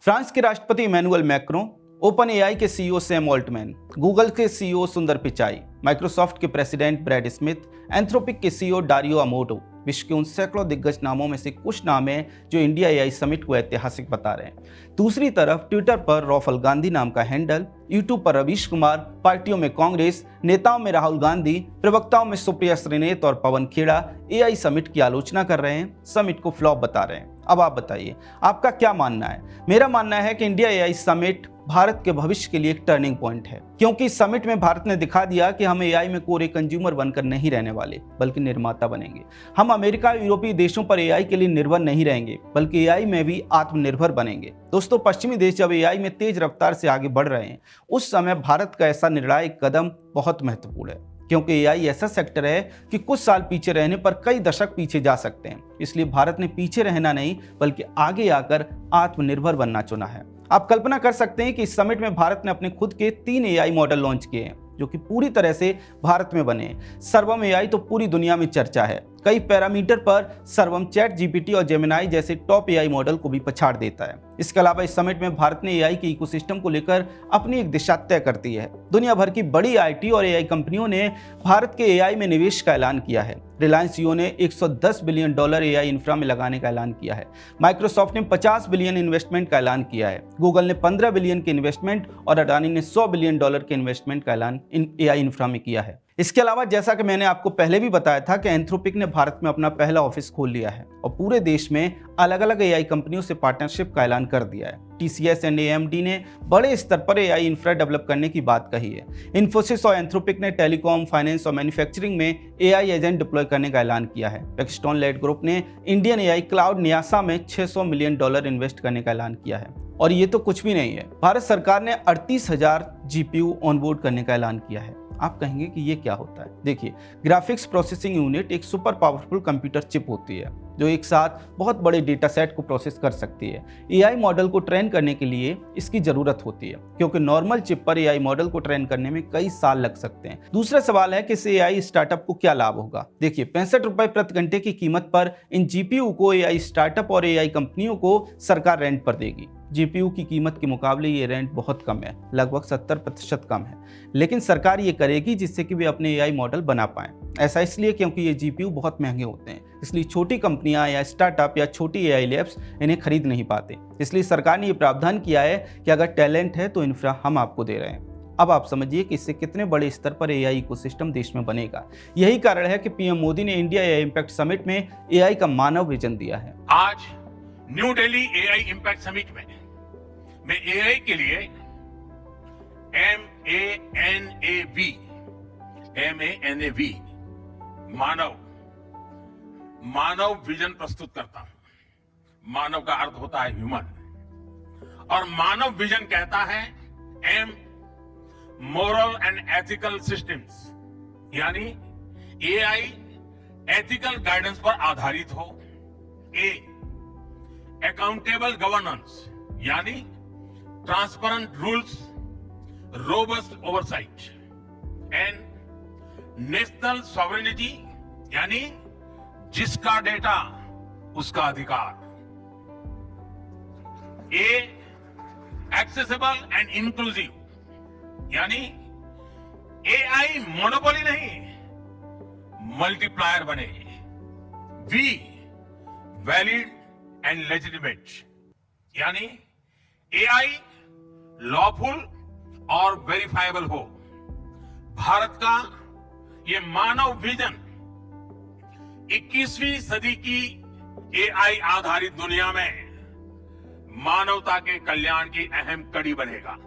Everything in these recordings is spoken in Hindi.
फ्रांस के राष्ट्रपति इमैनुअल मैक्रों, ओपन एआई के सीईओ सैम ऑल्टमैन, गूगल के सीईओ सुंदर पिचाई, माइक्रोसॉफ्ट के प्रेसिडेंट ब्रैड स्मिथ, एंथ्रोपिक के सीईओ डारियो अमोडो विश्व के उन सैकड़ों दिग्गज नामों में से कुछ नाम हैं जो इंडिया एआई समिट को ऐतिहासिक बता रहे हैं। दूसरी तरफ ट्विटर पर राहुल गांधी नाम का हैंडल, यूट्यूब पर रवीश कुमार, पार्टियों में कांग्रेस, नेताओं में राहुल गांधी, प्रवक्ताओं में सुप्रिया श्रीनेत और पवन खेड़ा एआई समिट की आलोचना कर रहे हैं, समिट को फ्लॉप बता रहे हैं। अब आप बताइए, आपका क्या मानना है? मेरा मानना है कि इंडिया एआई समिट भारत के भविष्य के लिए एक टर्निंग पॉइंट है, क्योंकि इस समिट में भारत ने दिखा दिया कि हम एआई में कोरे कंज्यूमर बनकर नहीं रहने वाले, बल्कि निर्माता बनेंगे। हम अमेरिका और यूरोपीय देशों पर एआई के लिए निर्भर नहीं रहेंगे, बल्कि एआई में भी आत्मनिर्भर बनेंगे। दोस्तों, पश्चिमी देश जब एआई में तेज रफ्तार से आगे बढ़ रहे हैं, उस समय भारत का ऐसा निर्णायक कदम बहुत महत्वपूर्ण है, क्योंकि एआई ऐसा सेक्टर है कि कुछ साल पीछे रहने पर कई दशक पीछे जा सकते हैं। इसलिए भारत ने पीछे रहना नहीं, बल्कि आगे आकर आत्मनिर्भर बनना चुना है। आप कल्पना कर सकते हैं कि इस समिट में भारत ने अपने खुद के 3 एआई मॉडल लॉन्च किए हैं, जो कि पूरी तरह से भारत में बने। सर्वम एआई तो पूरी दुनिया में चर्चा है। कई पैरामीटर पर सर्वम चैट जीपीटी और जेमिनाई जैसे टॉप एआई मॉडल को भी पछाड़ देता है। इसके अलावा इस समिट में भारत ने एआई के इकोसिस्टम को लेकर अपनी एक दिशा तय कर दी है। दुनिया भर की बड़ी आईटी और एआई कंपनियों ने भारत के एआई में निवेश का ऐलान किया है। रिलायंस जियो ने $110 बिलियन एआई इंफ्रा में लगाने का ऐलान किया है। माइक्रोसॉफ्ट ने 50 बिलियन इन्वेस्टमेंट का ऐलान किया है। गूगल ने 15 बिलियन के इन्वेस्टमेंट और अडानी ने $100 बिलियन के इन्वेस्टमेंट का ऐलान एआई इंफ्रा में किया है। इसके अलावा जैसा कि मैंने आपको पहले भी बताया था कि एंथ्रोपिक ने भारत में अपना पहला ऑफिस खोल लिया है और पूरे देश में अलग अलग एआई कंपनियों से पार्टनरशिप का ऐलान कर दिया है। टीसीएस एंड एएमडी ने बड़े स्तर पर एआई इंफ्रा डेवलप करने की बात कही है। इन्फोसिस और एंथ्रोपिक ने टेलीकॉम, फाइनेंस और मैन्युफैक्चरिंग में एआई एजेंट डिप्लॉय करने का ऐलान किया है। पैक्सटन लेड ग्रुप ने इंडियन एआई क्लाउड न्यासा में $600 मिलियन इन्वेस्ट करने का ऐलान किया है। और ये तो कुछ भी नहीं है, भारत सरकार ने 38,000 जीपीयू ऑनबोर्ड करने का ऐलान किया है। आप कहेंगे कि ये क्या होता है? देखिए, ग्राफिक्स प्रोसेसिंग यूनिट एक सुपर पावरफुल कंप्यूटर चिप होती है जो एक साथ बहुत बड़े डेटा सेट को प्रोसेस कर सकती है। एआई मॉडल को ट्रेन करने के लिए इसकी जरूरत होती है, क्योंकि नॉर्मल चिप पर एआई मॉडल को ट्रेन करने में कई साल लग सकते हैं। दूसरा सवाल है कि इस एआई स्टार्टअप को क्या लाभ होगा। देखिए, 65 रुपए प्रति घंटे की कीमत पर इन जीपीयू को एआई स्टार्टअप और एआई कंपनियों को सरकार रेंट पर देगी। जीपीयू की कीमत के मुकाबले ये रेंट बहुत कम है, लगभग 70% कम है, लेकिन सरकार ये करेगी जिससे कि वे अपने एआई मॉडल बना पाएं। ऐसा इसलिए क्योंकि ये जीपीयू बहुत महंगे होते हैं, इसलिए छोटी कंपनियां या स्टार्टअप या छोटी एआई लैब्स इन्हें खरीद नहीं पाते। इसलिए सरकार ने ये प्रावधान किया है कि अगर टैलेंट है तो इंफ्रा हम आपको दे रहे हैं। अब आप समझिए कि इससे कितने बड़े स्तर पर एआई इकोसिस्टम देश में बनेगा। यही कारण है कि पीएम मोदी ने इंडिया एआई इम्पैक्ट समिट में एआई का मानव विजन दिया है। आज new Delhi AI impact summit में मैं एआई के लिए MANAV मानव विजन प्रस्तुत करता हूं। मानव का अर्थ होता है ह्यूमन, और मानव विजन कहता है M moral and ethical systems, यानी एआई एथिकल गाइडेंस पर आधारित हो। A अकाउंटेबल गवर्नेंस, यानी transparent rules, robust oversight. And national sovereignty, यानी जिसका डेटा उसका अधिकार। ए एक्सेसिबल एंड इंक्लूसिव, यानी एआई मोनोपोली नहीं, मल्टीप्लायर बने। वी वैलिड एंड लेजिटिमेट, यानी एआई लॉफुल और वेरीफाइबल हो। भारत का ये मानव विजन 21वीं सदी की एआई आधारित दुनिया में मानवता के कल्याण की अहम कड़ी बनेगा।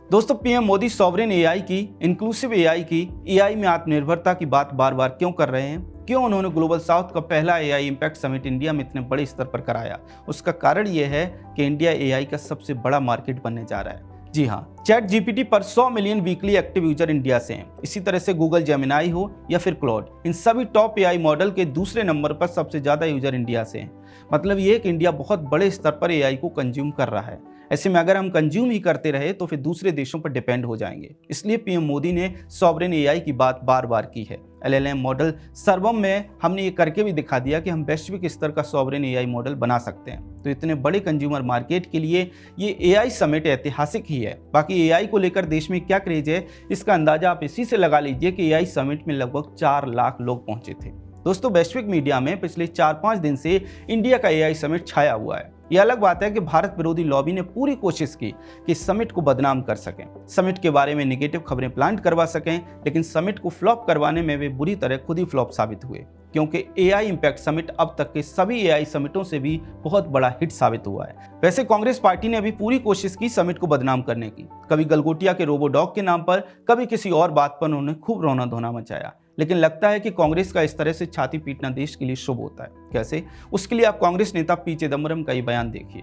दोस्तों, पीएम मोदी सॉवरेन एआई की, इंक्लूसिव एआई की, एआई में आत्मनिर्भरता की बात बार बार क्यों कर रहे हैं? क्यों उन्होंने ग्लोबल साउथ का पहला एआई इम्पैक्ट समिट इंडिया में इतने बड़े स्तर पर कराया? उसका कारण यह है कि इंडिया एआई का सबसे बड़ा मार्केट बनने जा रहा है। जी हाँ, चैट जीपीटी पर 100 million weekly active user India से हैं। इसी तरह से गूगल जेमिनाई हो या फिर क्लॉड, इन सभी टॉप एआई मॉडल के दूसरे नंबर पर सबसे ज्यादा यूजर इंडिया से हैं। मतलब ये कि इंडिया बहुत बड़े स्तर पर एआई को कंज्यूम कर रहा है। ऐसे में अगर हम कंज्यूम ही करते रहे तो फिर दूसरे देशों पर डिपेंड हो जाएंगे। इसलिए पीएम मोदी ने सॉवरेन एआई की बात बार बार की है। एलएलएम मॉडल सर्वम में हमने ये करके भी दिखा दिया कि हम वैश्विक स्तर का सॉवरेन एआई मॉडल बना सकते हैं। तो इतने बड़े कंज्यूमर मार्केट के लिए ये एआई समिट ऐतिहासिक ही है। बाकी एआई को लेकर देश में क्या क्रेज है, इसका अंदाजा आप इसी से लगा लीजिए कि एआई समिट में लगभग 4 लाख लोग पहुंचे थे। दोस्तों, वैश्विक मीडिया में पिछले 4-5 दिन से इंडिया का एआई समिट छाया हुआ है। यह अलग बात है कि भारत विरोधी लॉबी ने पूरी कोशिश की कि समिट को बदनाम कर सकें, समिट के बारे में नेगेटिव खबरें प्लांट करवा सकें, लेकिन समिट को फ्लॉप करवाने में वे बुरी तरह खुद ही फ्लॉप साबित हुए, क्योंकि एआई इंपैक्ट समिट अब तक के सभी एआई समिटों से भी बहुत बड़ा हिट साबित हुआ है। वैसे कांग्रेस पार्टी ने अभी पूरी कोशिश की समिट को बदनाम करने की। कभी गलगोटिया के रोबोडॉग के नाम पर, कभी किसी और बात पर उन्होंने खूब रोना धोना मचाया। लेकिन लगता है कि कांग्रेस का इस तरह से छाती पीटना देश के लिए शुभ होता है। कैसे? उसके लिए आप कांग्रेस नेता पी चिदम्बरम का ही बयान देखिए।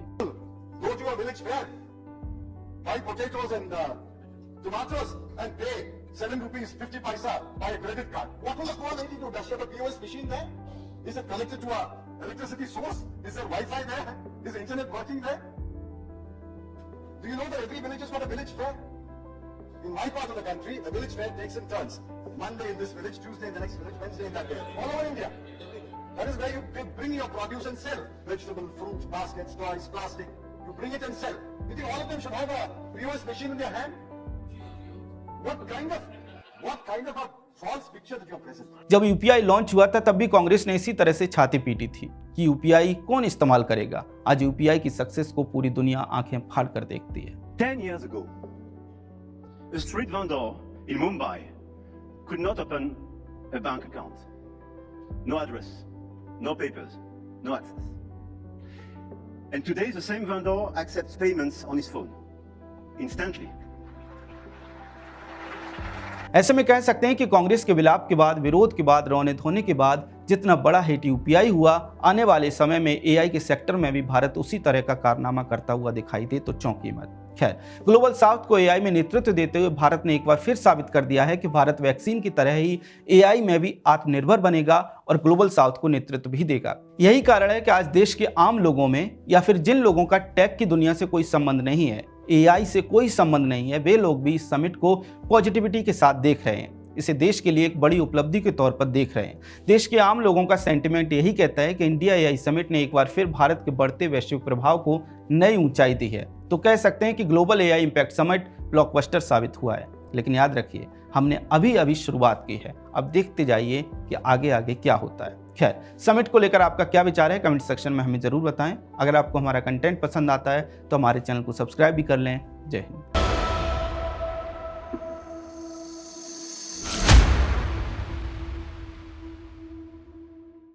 Go to a village fair, buy potatoes and tomatoes and pay 7 rupees 50 paisa by a credit card. What will the poor lady do? Does she have a POS machine there? Is it connected to a electricity source? Is there Wi-Fi there? Is the internet working there? Do you know that every village has got a village fair? In my part of the country, the village fair takes in turns. Monday in this village, Tuesday in the next village, Wednesday in that village. All over India. That is where you bring your produce and sell. Vegetable, fruit, baskets, toys, plastic. You bring it and sell. You think all of them should have a POS machine in their hand? What kind of a false picture that you are presenting? जब यूपीआई लॉन्च हुआ था तब भी कांग्रेस ने इसी तरह से छाती पीटी थी कि यूपीआई कौन इस्तेमाल करेगा। आज यूपीआई की सक्सेस को पूरी दुनिया आंखें फाड़ कर देखती है। 10 years ago, a street vendor in Mumbai could not open a bank account. No address, no papers, no access. And today the same vendor accepts payments on his phone, instantly. ऐसे में कह सकते हैं कि कांग्रेस के विलाप के बाद, विरोध के बाद, रौने धोने के बाद जितना बड़ा हिट यूपीआई हुआ, आने वाले समय में एआई के सेक्टर में भी भारत उसी तरह का कारनामा करता हुआ दिखाई दे तो चौंकी मत। खैर, ग्लोबल साउथ को एआई में नेतृत्व देते हुए भारत ने एक बार फिर साबित कर दिया है कि भारत वैक्सीन की तरह ही एआई में भी आत्मनिर्भर बनेगा और ग्लोबल साउथ को नेतृत्व भी देगा। यही कारण है कि आज देश के आम लोगों में, या फिर जिन लोगों का टेक की दुनिया से कोई संबंध नहीं है, एआई से कोई संबंध नहीं है, वे लोग भी इस समिट को पॉजिटिविटी के साथ देख रहे हैं। इसे देश के लिए एक बड़ी उपलब्धि के तौर पर देख रहे हैं। देश के आम लोगों का सेंटिमेंट यही कहता है कि इंडिया एआई समिट ने एक बार फिर भारत के बढ़ते वैश्विक प्रभाव को नई ऊंचाई दी है। तो कह सकते हैं कि global AI impact summit blockbuster साबित हुआ है। लेकिन याद रखिए, हमने अभी शुरुआत की है। अब देखते जाइए कि आगे आगे क्या होता है। खैर, समिट को लेकर आपका क्या विचार है, कमेंट सेक्शन में हमें जरूर बताएं। अगर आपको हमारा कंटेंट पसंद आता है तो हमारे चैनल को सब्सक्राइब भी कर लें। जय हिंद।